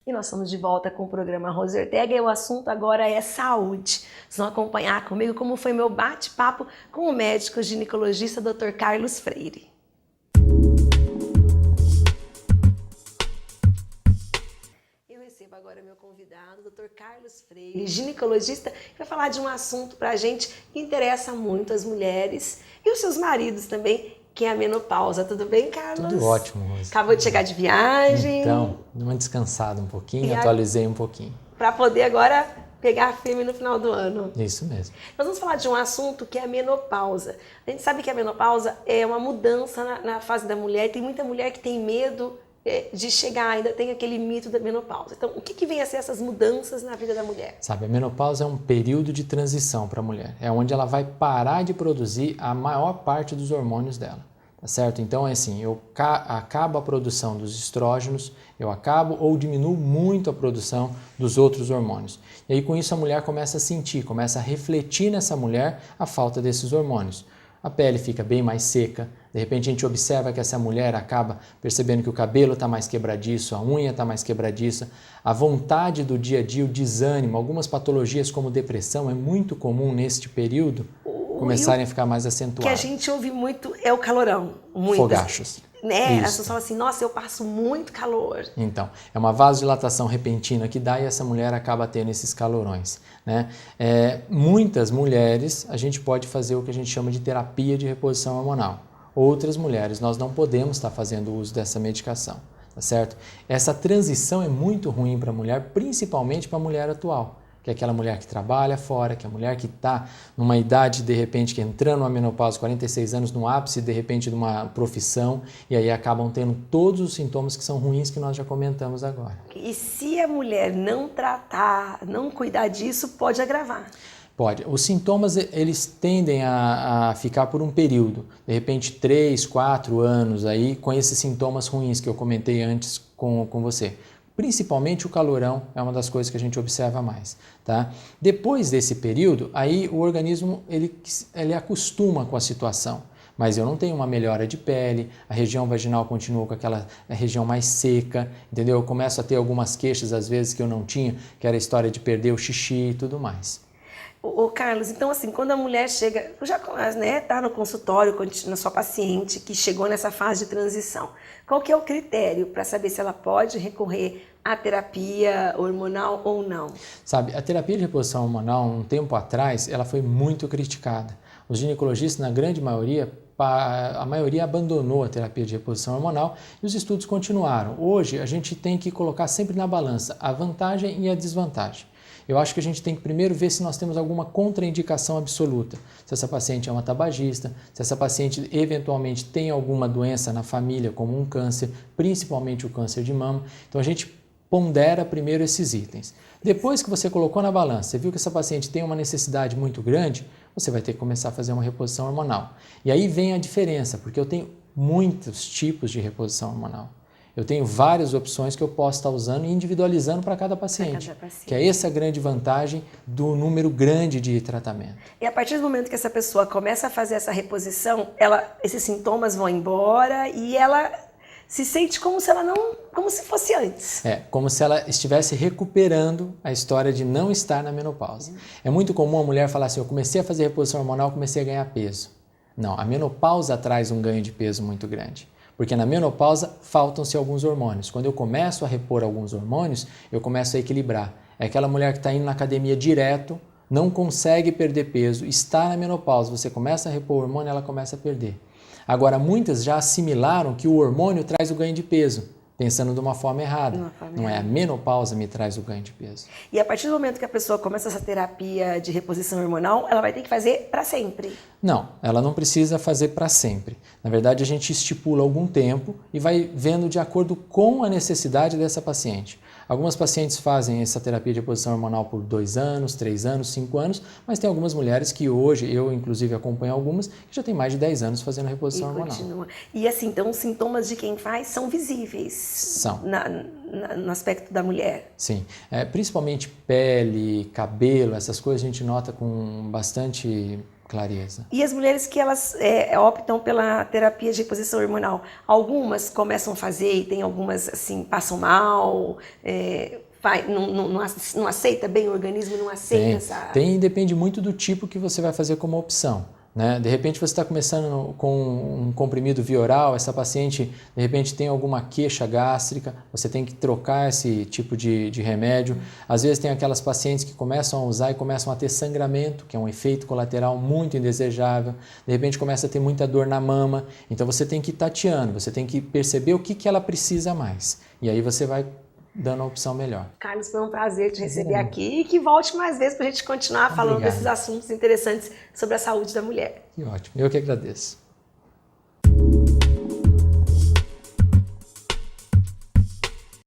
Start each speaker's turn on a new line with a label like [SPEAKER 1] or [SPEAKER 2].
[SPEAKER 1] E nós estamos de volta com o programa Rose Ortega e o assunto agora é saúde. Vocês vão acompanhar comigo como foi meu bate-papo com o médico ginecologista Dr. Carlos Freire. Eu recebo agora meu convidado, Dr. Carlos Freire, ginecologista, que vai falar de um assunto para a gente que interessa muito as mulheres e os seus maridos também, que é a menopausa. Tudo bem, Carlos?
[SPEAKER 2] Tudo ótimo, Rose.
[SPEAKER 1] Acabou de chegar de viagem.
[SPEAKER 2] Então, dei uma descansada um pouquinho, atualizei um pouquinho.
[SPEAKER 1] Para poder agora pegar firme no final do ano.
[SPEAKER 2] Isso mesmo.
[SPEAKER 1] Nós vamos falar de um assunto que é a menopausa. A gente sabe que a menopausa é uma mudança na fase da mulher. Tem muita mulher que tem medo de chegar, ainda tem aquele mito da menopausa. Então, o que vem a ser essas mudanças na vida da mulher?
[SPEAKER 2] Sabe, a menopausa é um período de transição para a mulher. É onde ela vai parar de produzir a maior parte dos hormônios dela. Tá certo? Então é assim, eu acabo a produção dos estrógenos, eu acabo ou diminuo muito a produção dos outros hormônios. E aí com isso a mulher começa a sentir, começa a refletir nessa mulher a falta desses hormônios. A pele fica bem mais seca, de repente a gente observa que essa mulher acaba percebendo que o cabelo está mais quebradiço, a unha está mais quebradiça, a vontade do dia a dia, o desânimo, algumas patologias como depressão é muito comum neste período começarem a ficar mais acentuadas.
[SPEAKER 1] O que a gente ouve muito é o calorão.
[SPEAKER 2] Fogachos.
[SPEAKER 1] Né? As pessoas falam assim, nossa, eu passo muito calor.
[SPEAKER 2] Então, é uma vasodilatação repentina que dá e essa mulher acaba tendo esses calorões. Né? Muitas mulheres, a gente pode fazer o que a gente chama de terapia de reposição hormonal. Outras mulheres, nós não podemos estar fazendo uso dessa medicação. Tá certo? Essa transição é muito ruim para a mulher, principalmente para a mulher atual. Que é aquela mulher que trabalha fora, que é a mulher que está numa idade, de repente, que entrando na menopausa, 46 anos, no ápice, de repente, de uma profissão, e aí acabam tendo todos os sintomas que são ruins que nós já comentamos agora.
[SPEAKER 1] E se a mulher não tratar, não cuidar disso, pode agravar?
[SPEAKER 2] Pode. Os sintomas, eles tendem a ficar por um período, de repente 3, 4 anos aí, com esses sintomas ruins que eu comentei antes com você. Principalmente o calorão é uma das coisas que a gente observa mais, tá? Depois desse período, aí o organismo ele acostuma com a situação, mas eu não tenho uma melhora de pele, a região vaginal continua com aquela região mais seca, entendeu? Eu começo a ter algumas queixas às vezes que eu não tinha, que era a história de perder o xixi e tudo mais.
[SPEAKER 1] Ô Carlos, então assim, quando a mulher chega, já tá no consultório na sua paciente que chegou nessa fase de transição, qual que é o critério para saber se ela pode recorrer à terapia hormonal ou não?
[SPEAKER 2] Sabe, a terapia de reposição hormonal, um tempo atrás, ela foi muito criticada. Os ginecologistas, na grande maioria, a maioria abandonou a terapia de reposição hormonal e os estudos continuaram. Hoje, a gente tem que colocar sempre na balança a vantagem e a desvantagem. Eu acho que a gente tem que primeiro ver se nós temos alguma contraindicação absoluta. Se essa paciente é uma tabagista, se essa paciente eventualmente tem alguma doença na família, como um câncer, principalmente o câncer de mama. Então a gente pondera primeiro esses itens. Depois que você colocou na balança, você viu que essa paciente tem uma necessidade muito grande, você vai ter que começar a fazer uma reposição hormonal. E aí vem a diferença, porque eu tenho muitos tipos de reposição hormonal. Eu tenho várias opções que eu posso estar usando e individualizando para cada paciente, que é essa a grande vantagem do número grande de tratamento.
[SPEAKER 1] E a partir do momento que essa pessoa começa a fazer essa reposição, esses sintomas vão embora e ela se sente como se fosse antes.
[SPEAKER 2] Como se ela estivesse recuperando a história de não estar na menopausa. É muito comum a mulher falar assim, eu comecei a fazer reposição hormonal, comecei a ganhar peso. Não, a menopausa traz um ganho de peso muito grande. Porque na menopausa faltam-se alguns hormônios. Quando eu começo a repor alguns hormônios, eu começo a equilibrar. É aquela mulher que está indo na academia direto, não consegue perder peso, está na menopausa, você começa a repor o hormônio, ela começa a perder. Agora, muitas já assimilaram que o hormônio traz o ganho de peso, pensando de uma forma errada. Não é a menopausa me traz o ganho de peso.
[SPEAKER 1] E a partir do momento que a pessoa começa essa terapia de reposição hormonal, ela vai ter que fazer para sempre?
[SPEAKER 2] Não, ela não precisa fazer para sempre. Na verdade, a gente estipula algum tempo e vai vendo de acordo com a necessidade dessa paciente. Algumas pacientes fazem essa terapia de reposição hormonal por 2 anos, 3 anos, 5 anos, mas tem algumas mulheres que hoje, eu inclusive acompanho algumas, que já tem mais de 10 anos fazendo reposição hormonal.
[SPEAKER 1] Continua. E assim, então os sintomas de quem faz são visíveis?
[SPEAKER 2] São.
[SPEAKER 1] No aspecto da mulher?
[SPEAKER 2] Sim. Principalmente pele, cabelo, essas coisas a gente nota com bastante clareza.
[SPEAKER 1] E as mulheres que elas optam pela terapia de reposição hormonal, algumas começam a fazer e tem algumas assim, passam mal, não aceita bem o organismo, não aceita essa...
[SPEAKER 2] Depende muito do tipo que você vai fazer como opção. Né? De repente você está começando com um comprimido via oral, essa paciente de repente tem alguma queixa gástrica, você tem que trocar esse tipo de remédio. Às vezes tem aquelas pacientes que começam a usar e começam a ter sangramento, que é um efeito colateral muito indesejável. De repente começa a ter muita dor na mama, então você tem que ir tateando, você tem que perceber o que ela precisa mais. E aí você vai dando a opção melhor.
[SPEAKER 1] Carlos, foi um prazer te receber aqui e que volte mais vezes para a gente continuar falando desses assuntos interessantes sobre a saúde da mulher.
[SPEAKER 2] Que ótimo, eu que agradeço.